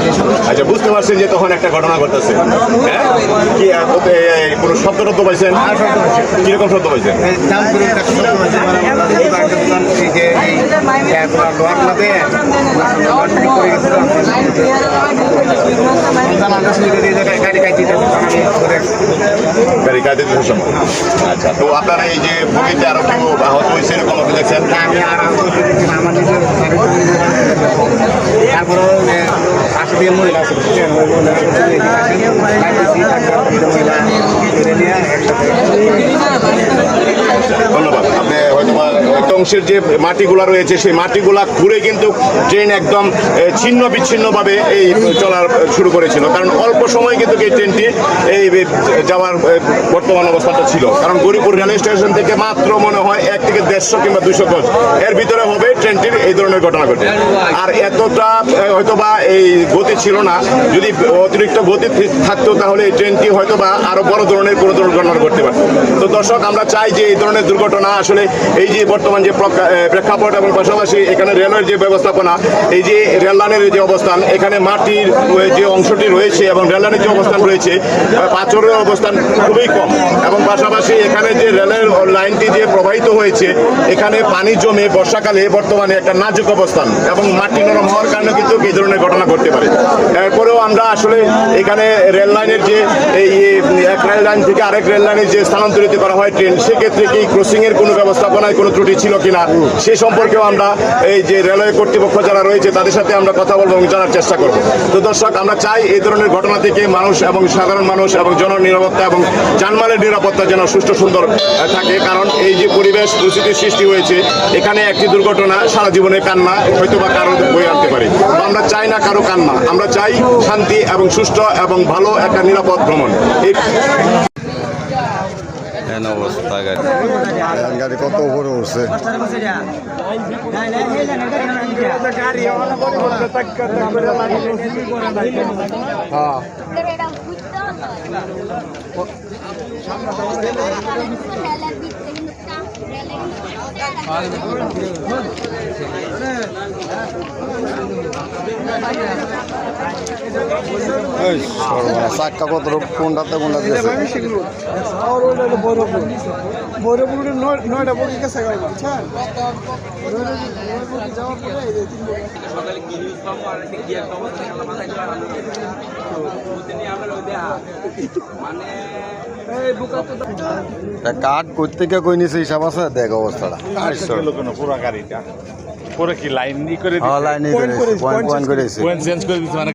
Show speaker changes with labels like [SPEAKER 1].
[SPEAKER 1] পারছেন? আচ্ছা, বুঝতে পারছেন যে তখন একটা ঘটনা ঘটতেছে। হ্যাঁ, কি কোনো শব্দ টব্দ পাইছেন? কিরকম শব্দ পাইছেন? গাড়ি কাটে দিতে সময়। আচ্ছা, তো আপনারা এই যে ভূমিতে আরো কেউ আহত হয়েছে এরকম আপনি দেখছেন?
[SPEAKER 2] তারপরে পাশে দিয়ে মহিলা আছে
[SPEAKER 1] ধন্যবাদ। আপনি হয়তো একটা অংশের যে মাটিগুলা রয়েছে সেই মাটিগুলা ঘুরে কিন্তু ট্রেন একদম ছিন্ন বিচ্ছিন্নভাবে এই চলার শুরু করেছিল, কারণ অল্প সময় কিন্তু এই ট্রেনটি এই যাওয়ার বর্তমান অবস্থাটা ছিল। কারণ গৌরীপুর রেল স্টেশন থেকে মাত্র মনে হয় 1 থেকে 150 কিংবা 200 গজ এর ভিতরে হবে ট্রেনটির এই ধরনের ঘটনা ঘটে। আর এতটা হয়তোবা এই গতি ছিল না, যদি অতিরিক্ত গতি থাকতো তাহলে এই ট্রেনটি হয়তোবা আরো বড় ধরনের কোনো দুর্ঘটনা ঘটতে পারত। তো দর্শক, আমরা চাই যে এই ধরনের দুর্ঘটনা আসলে এই যে বর্তমান যে প্রেক্ষাপট এবং পাশাপাশি এখানে রেলের যে ব্যবস্থাপনা, এই যে রেল লাইনের যে অবস্থান, এখানে মাটির যে অংশটি রয়েছে এবং রেল লাইনের যে অবস্থান রয়েছে, পাথরের অবস্থান খুবই কম, এবং পাশাপাশি এখানে যে রেলের লাইনটি যে প্রবাহিত হয়েছে এখানে পানি জমে বর্ষাকালে বর্তমানে একটা নাজুক অবস্থান এবং মাটি নরম হওয়ার কারণে কিন্তু এই ধরনের ঘটনা ঘটতে পারে। এরপরেও আমরা আসলে এখানে রেল লাইনের যে এই এক রেল লাইন থেকে আরেক রেল লাইনে যে স্থানান্তরিত করা হয় ট্রেন, সেক্ষেত্রে কি ক্রসিং এর কোনো ব্যবস্থাপনায় কোনো ত্রুটি ছিল কিনা সে সম্পর্কেও আমরা এই যে রেলওয়ে কর্তৃপক্ষ যারা রয়েছে তাদের সাথে আমরা কথা বলবো এবং জানার চেষ্টা করব। তো দর্শক, আমরা চাই এই ধরনের ঘটনা থেকে মানুষ এবং সাধারণ মানুষ এবং জননিরাপত্তা এবং যানবাহনের নিরাপত্তা যেন সুষ্ঠু সুন্দর থাকে, কারণ এই যে পরিবেশ পরিস্থিতির সৃষ্টি হয়েছে এখানে একটি দুর্ঘটনা সারা জীবনে কান্না হয়তো বা কারো বয়ে আনতে পারে। তো আমরা চাই না কারো কান্না, আমরা চাই শান্তি এবং সুষ্ঠু এবং ভালো একটা নিরাপদ ভ্রমণ। এই
[SPEAKER 3] অবস্থা গাড়ি কত উপরে উঠছে। চাক্কা কত কোনটাতে কোনটা দিয়েছে।
[SPEAKER 4] বৈরপুরের 9টা বগি গেছে গাড়ি, বুঝছেন? যাওয়ার পরে এই যে 3
[SPEAKER 3] কাঠ করতে কে কই নিছে হিসাব আছে, দেখ অবস্থাটা
[SPEAKER 5] পুরো গাড়িটা পুরো কি লাইন করে
[SPEAKER 3] লাইন পয়েন্ট করেছে
[SPEAKER 5] চেঞ্জ করে দিচ্ছে মানে